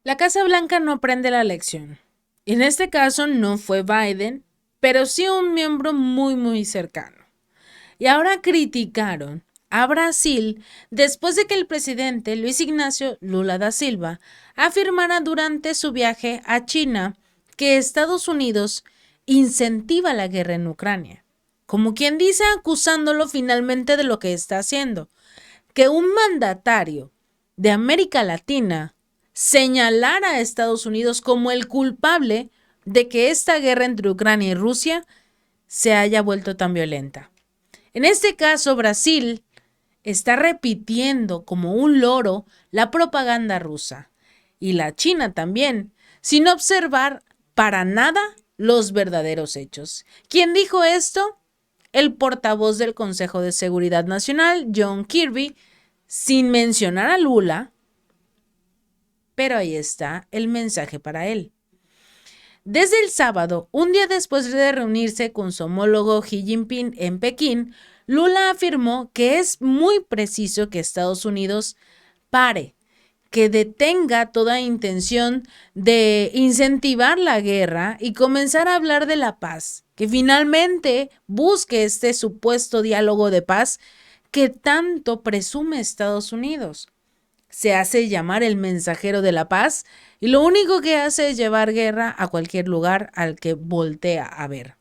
La Casa Blanca no aprende la lección. En este caso no fue Biden, pero sí un miembro muy cercano. Y ahora criticaron a Brasil después de que el presidente Luis Ignacio Lula da Silva afirmara durante su viaje a China que Estados Unidos incentiva la guerra en Ucrania. Como quien dice, acusándolo finalmente de lo que está haciendo. Que un mandatario de América Latina señalara a Estados Unidos como el culpable de que esta guerra entre Ucrania y Rusia se haya vuelto tan violenta. En este caso, Brasil está repitiendo como un loro la propaganda rusa y la China también, sin observar para nada los verdaderos hechos. ¿Quién dijo esto? El portavoz del Consejo de Seguridad Nacional, John Kirby, sin mencionar a Lula, pero ahí está el mensaje para él. Desde el sábado, un día después de reunirse con su homólogo Xi Jinping en Pekín, Lula afirmó que es muy preciso que Estados Unidos pare, que detenga toda intención de incentivar la guerra y comenzar a hablar de la paz, que finalmente busque este supuesto diálogo de paz que tanto presume Estados Unidos. Se hace llamar el mensajero de la paz y lo único que hace es llevar guerra a cualquier lugar al que voltea a ver.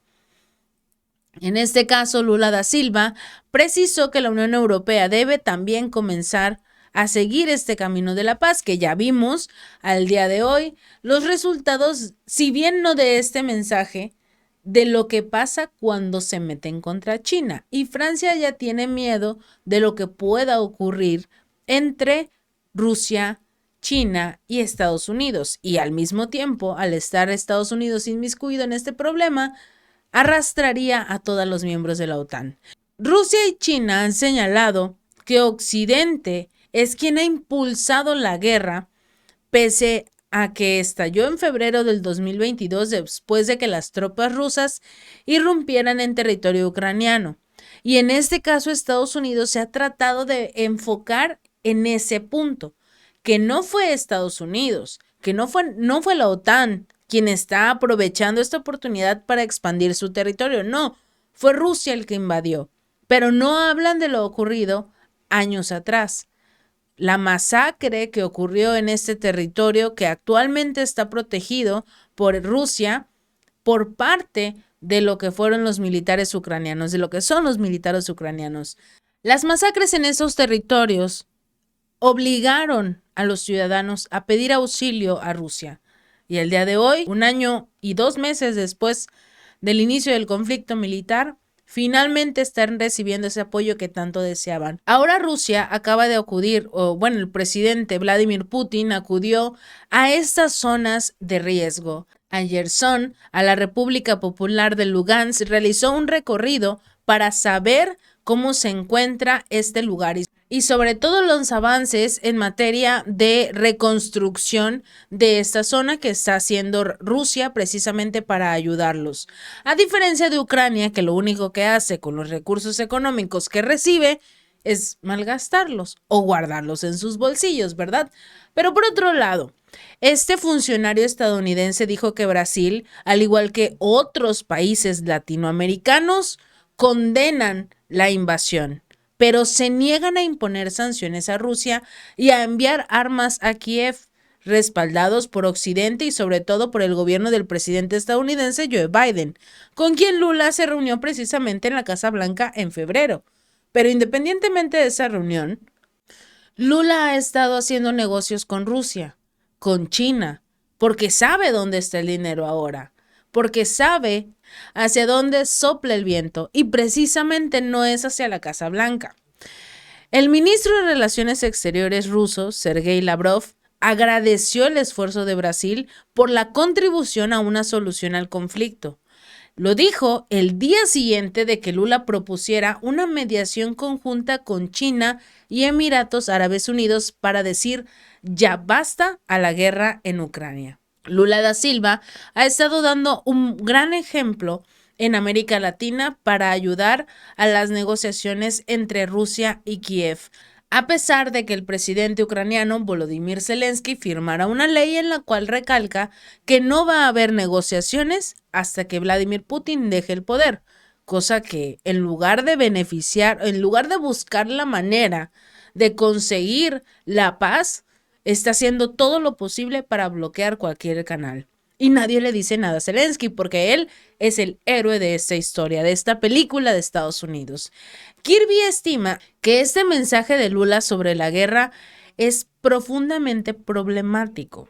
En este caso, Lula da Silva precisó que la Unión Europea debe también comenzar a seguir este camino de la paz, que ya vimos al día de hoy los resultados, si bien no de este mensaje, de lo que pasa cuando se meten contra China. Y Francia ya tiene miedo de lo que pueda ocurrir entre Rusia, China y Estados Unidos. Y al mismo tiempo, al estar Estados Unidos inmiscuido en este problema, arrastraría a todos los miembros de la OTAN. Rusia y China han señalado que Occidente es quien ha impulsado la guerra, pese a que estalló en febrero del 2022 después de que las tropas rusas irrumpieran en territorio ucraniano. Y en este caso Estados Unidos se ha tratado de enfocar en ese punto, que no fue Estados Unidos, que no fue la OTAN quien está aprovechando esta oportunidad para expandir su territorio, no, fue Rusia el que invadió, pero no hablan de lo ocurrido años atrás. La masacre que ocurrió en este territorio que actualmente está protegido por Rusia por parte de lo que fueron los militares ucranianos, de lo que son los militares ucranianos. Las masacres en esos territorios obligaron a los ciudadanos a pedir auxilio a Rusia. Y el día de hoy, 1 año y 2 meses después del inicio del conflicto militar, finalmente están recibiendo ese apoyo que tanto deseaban. Ahora Rusia acaba de acudir, el presidente Vladimir Putin acudió a estas zonas de riesgo. A Gerson, a la República Popular de Lugansk, realizó un recorrido para saber cómo se encuentra este lugar y sobre todo los avances en materia de reconstrucción de esta zona que está haciendo Rusia precisamente para ayudarlos. A diferencia de Ucrania, que lo único que hace con los recursos económicos que recibe es malgastarlos o guardarlos en sus bolsillos, ¿verdad? Pero por otro lado, este funcionario estadounidense dijo que Brasil, al igual que otros países latinoamericanos, condenan la invasión, pero se niegan a imponer sanciones a Rusia y a enviar armas a Kiev, respaldados por Occidente y sobre todo por el gobierno del presidente estadounidense Joe Biden, con quien Lula se reunió precisamente en la Casa Blanca en febrero. Pero independientemente de esa reunión, Lula ha estado haciendo negocios con Rusia, con China, porque sabe dónde está el dinero ahora, porque sabe hacia dónde sopla el viento y precisamente no es hacia la Casa Blanca. El ministro de Relaciones Exteriores ruso, Sergei Lavrov, agradeció el esfuerzo de Brasil por la contribución a una solución al conflicto. Lo dijo el día siguiente de que Lula propusiera una mediación conjunta con China y Emiratos Árabes Unidos para decir ya basta a la guerra en Ucrania. Lula da Silva ha estado dando un gran ejemplo en América Latina para ayudar a las negociaciones entre Rusia y Kiev. a pesar de que el presidente ucraniano Volodymyr Zelensky firmara una ley en la cual recalca que no va a haber negociaciones hasta que Vladimir Putin deje el poder, cosa que en lugar de buscar la manera de conseguir la paz, está haciendo todo lo posible para bloquear cualquier canal. Y nadie le dice nada a Zelensky porque él es el héroe de esta historia, de esta película de Estados Unidos. Kirby estima que este mensaje de Lula sobre la guerra es profundamente problemático.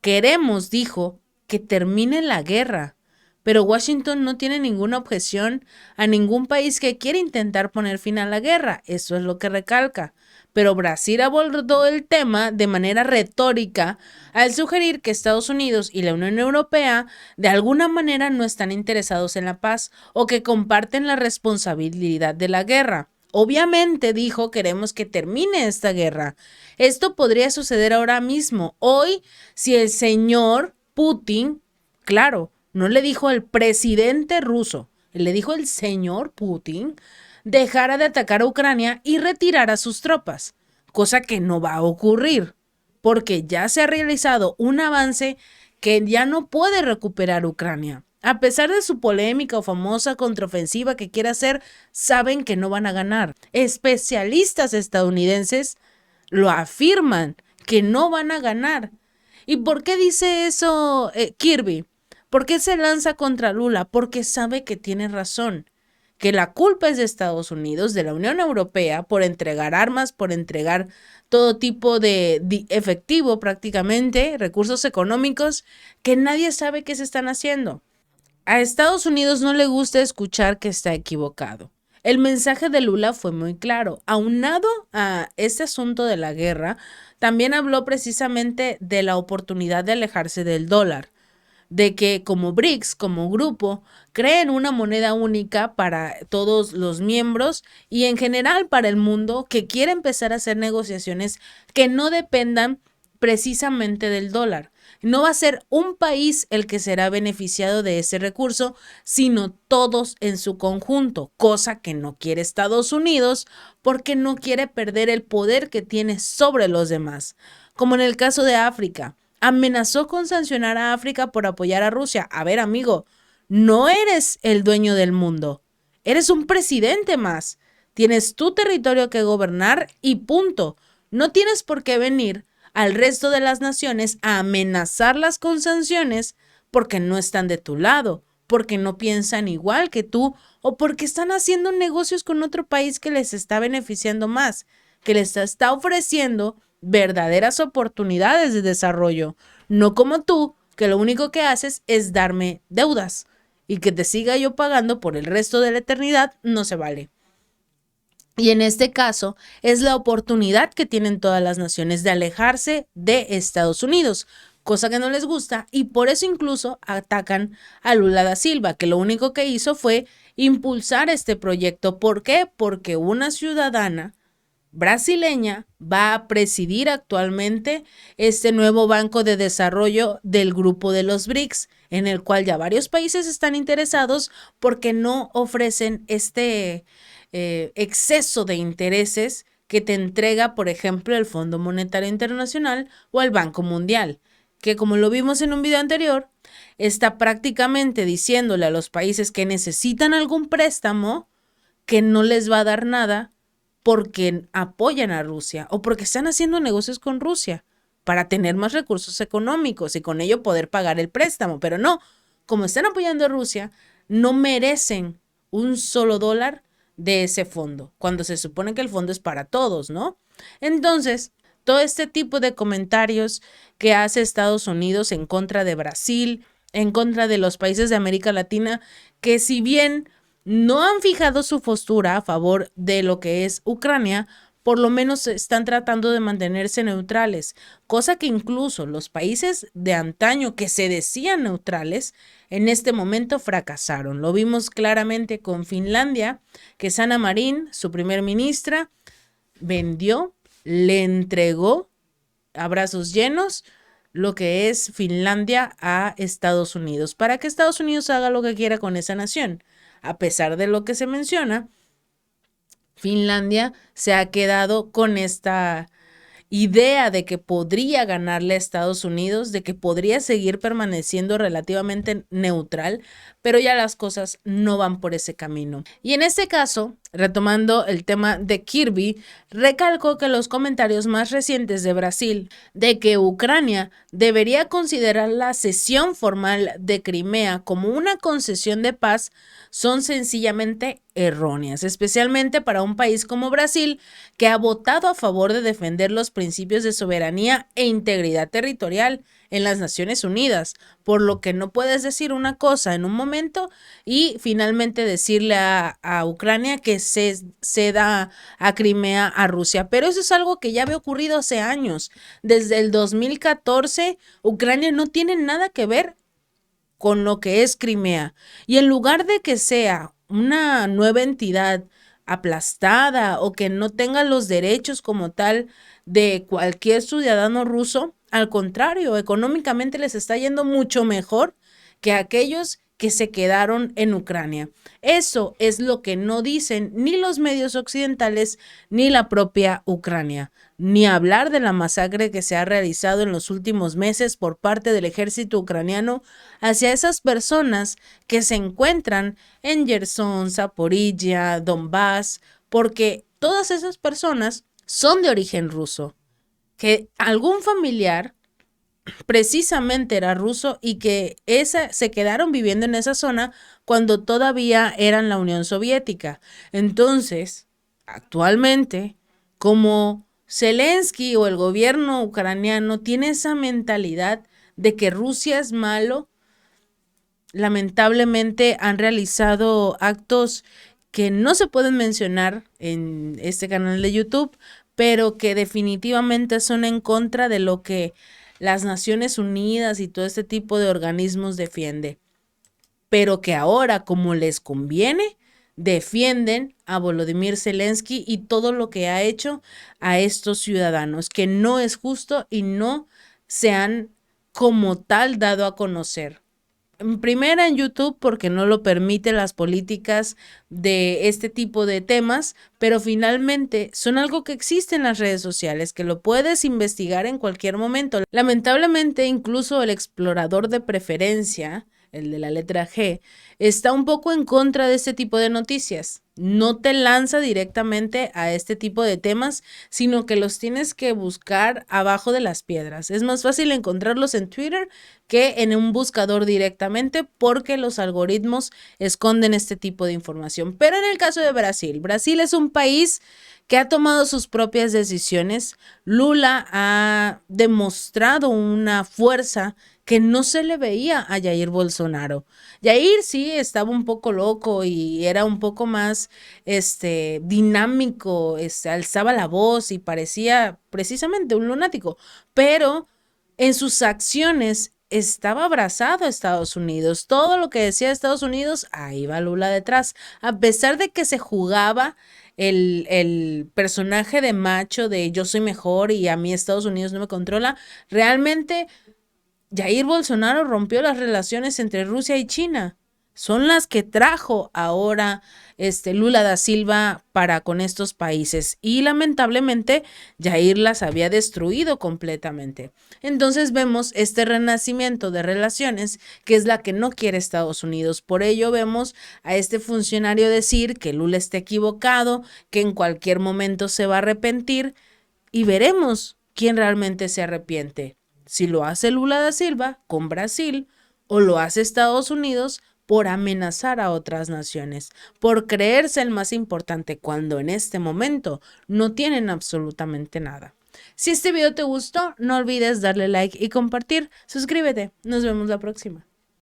Queremos, dijo, que termine la guerra, pero Washington no tiene ninguna objeción a ningún país que quiera intentar poner fin a la guerra, eso es lo que recalca. Pero Brasil abordó el tema de manera retórica al sugerir que Estados Unidos y la Unión Europea de alguna manera no están interesados en la paz o que comparten la responsabilidad de la guerra. Obviamente, dijo, queremos que termine esta guerra. Esto podría suceder ahora mismo, hoy, si el señor Putin, claro, no le dijo el presidente ruso, le dijo el señor Putin, dejara de atacar a Ucrania y retirara sus tropas, cosa que no va a ocurrir, porque ya se ha realizado un avance que ya no puede recuperar Ucrania. A pesar de su polémica o famosa contraofensiva que quiera hacer, saben que no van a ganar. Especialistas estadounidenses lo afirman, que no van a ganar. ¿Y por qué dice eso Kirby? ¿Por qué se lanza contra Lula? Porque sabe que tiene razón, que la culpa es de Estados Unidos, de la Unión Europea, por entregar armas, por entregar todo tipo de efectivo prácticamente, recursos económicos, que nadie sabe qué se están haciendo. A Estados Unidos no le gusta escuchar que está equivocado. El mensaje de Lula fue muy claro. Aunado a este asunto de la guerra, también habló precisamente de la oportunidad de alejarse del dólar, de que como BRICS, como grupo, creen una moneda única para todos los miembros y en general para el mundo, que quiere empezar a hacer negociaciones que no dependan precisamente del dólar. No va a ser un país el que será beneficiado de ese recurso, sino todos en su conjunto, cosa que no quiere Estados Unidos porque no quiere perder el poder que tiene sobre los demás. Como en el caso de África, amenazó con sancionar a África por apoyar a Rusia. A ver, amigo, no eres el dueño del mundo, eres un presidente más. Tienes tu territorio que gobernar y punto. No tienes por qué venir al resto de las naciones a amenazarlas con sanciones porque no están de tu lado, porque no piensan igual que tú o porque están haciendo negocios con otro país que les está beneficiando más, que les está ofreciendo verdaderas oportunidades de desarrollo, no como tú, que lo único que haces es darme deudas y que te siga yo pagando por el resto de la eternidad, no se vale. Y en este caso es la oportunidad que tienen todas las naciones de alejarse de Estados Unidos, cosa que no les gusta y por eso incluso atacan a Lula da Silva, que lo único que hizo fue impulsar este proyecto. ¿Por qué? Porque una ciudadana brasileña va a presidir actualmente este nuevo banco de desarrollo del grupo de los BRICS, en el cual ya varios países están interesados porque no ofrecen este exceso de intereses que te entrega, por ejemplo, el Fondo Monetario Internacional o el Banco Mundial, que como lo vimos en un video anterior, está prácticamente diciéndole a los países que necesitan algún préstamo que no les va a dar nada porque apoyan a Rusia o porque están haciendo negocios con Rusia para tener más recursos económicos y con ello poder pagar el préstamo. Pero no, como están apoyando a Rusia, no merecen un solo dólar de ese fondo, cuando se supone que el fondo es para todos, ¿no? Entonces, todo este tipo de comentarios que hace Estados Unidos en contra de Brasil, en contra de los países de América Latina, que si bien no han fijado su postura a favor de lo que es Ucrania, por lo menos están tratando de mantenerse neutrales, cosa que incluso los países de antaño que se decían neutrales, en este momento fracasaron. Lo vimos claramente con Finlandia, que Sanna Marin, su primer ministra, vendió, le entregó a brazos llenos lo que es Finlandia a Estados Unidos, para que Estados Unidos haga lo que quiera con esa nación. A pesar de lo que se menciona, Finlandia se ha quedado con esta idea de que podría ganarle a Estados Unidos, de que podría seguir permaneciendo relativamente neutral, pero ya las cosas no van por ese camino. Y en este caso, retomando el tema de Kirby, recalcó que los comentarios más recientes de Brasil de que Ucrania debería considerar la cesión formal de Crimea como una concesión de paz son sencillamente erróneas, especialmente para un país como Brasil, que ha votado a favor de defender los principios de soberanía e integridad territorial en las Naciones Unidas, por lo que no puedes decir una cosa en un momento y finalmente decirle a Ucrania que se ceda a Crimea a Rusia. Pero eso es algo que ya había ocurrido hace años. Desde el 2014, Ucrania no tiene nada que ver con lo que es Crimea. Y en lugar de que sea una nueva entidad aplastada o que no tenga los derechos como tal de cualquier ciudadano ruso, al contrario, económicamente les está yendo mucho mejor que aquellos que se quedaron en Ucrania. Eso es lo que no dicen ni los medios occidentales ni la propia Ucrania. Ni hablar de la masacre que se ha realizado en los últimos meses por parte del ejército ucraniano hacia esas personas que se encuentran en Gerson, Zaporilla, Donbass, porque todas esas personas son de origen ruso. Que algún familiar precisamente era ruso y que se quedaron viviendo en esa zona cuando todavía eran la Unión Soviética. Entonces, actualmente, como Zelensky o el gobierno ucraniano tiene esa mentalidad de que Rusia es malo, lamentablemente han realizado actos que no se pueden mencionar en este canal de YouTube, pero que definitivamente son en contra de lo que las Naciones Unidas y todo este tipo de organismos defiende, pero que ahora, como les conviene, defienden a Volodymyr Zelensky y todo lo que ha hecho a estos ciudadanos, que no es justo y no se han como tal dado a conocer. Primera en YouTube porque no lo permiten las políticas de este tipo de temas, pero finalmente son algo que existe en las redes sociales, que lo puedes investigar en cualquier momento. Lamentablemente, incluso el explorador de preferencia, el de la letra G, está un poco en contra de este tipo de noticias. No te lanza directamente a este tipo de temas, sino que los tienes que buscar abajo de las piedras. Es más fácil encontrarlos en Twitter que en un buscador directamente porque los algoritmos esconden este tipo de información. Pero en el caso de Brasil, Brasil es un país que ha tomado sus propias decisiones. Lula ha demostrado una fuerza que no se le veía a Jair Bolsonaro. Jair sí estaba un poco loco y era un poco más dinámico, alzaba la voz y parecía precisamente un lunático, pero en sus acciones estaba abrazado a Estados Unidos. Todo lo que decía Estados Unidos, ahí va Lula detrás. A pesar de que se jugaba el personaje de macho de yo soy mejor y a mí Estados Unidos no me controla, realmente Jair Bolsonaro rompió las relaciones entre Rusia y China. Son las que trajo ahora Lula da Silva para con estos países y lamentablemente Jair las había destruido completamente. Entonces vemos este renacimiento de relaciones que es la que no quiere Estados Unidos. Por ello vemos a este funcionario decir que Lula está equivocado, que en cualquier momento se va a arrepentir y veremos quién realmente se arrepiente. Si lo hace Lula da Silva con Brasil o lo hace Estados Unidos por amenazar a otras naciones, por creerse el más importante cuando en este momento no tienen absolutamente nada. Si este video te gustó, no olvides darle like y compartir. Suscríbete. Nos vemos la próxima.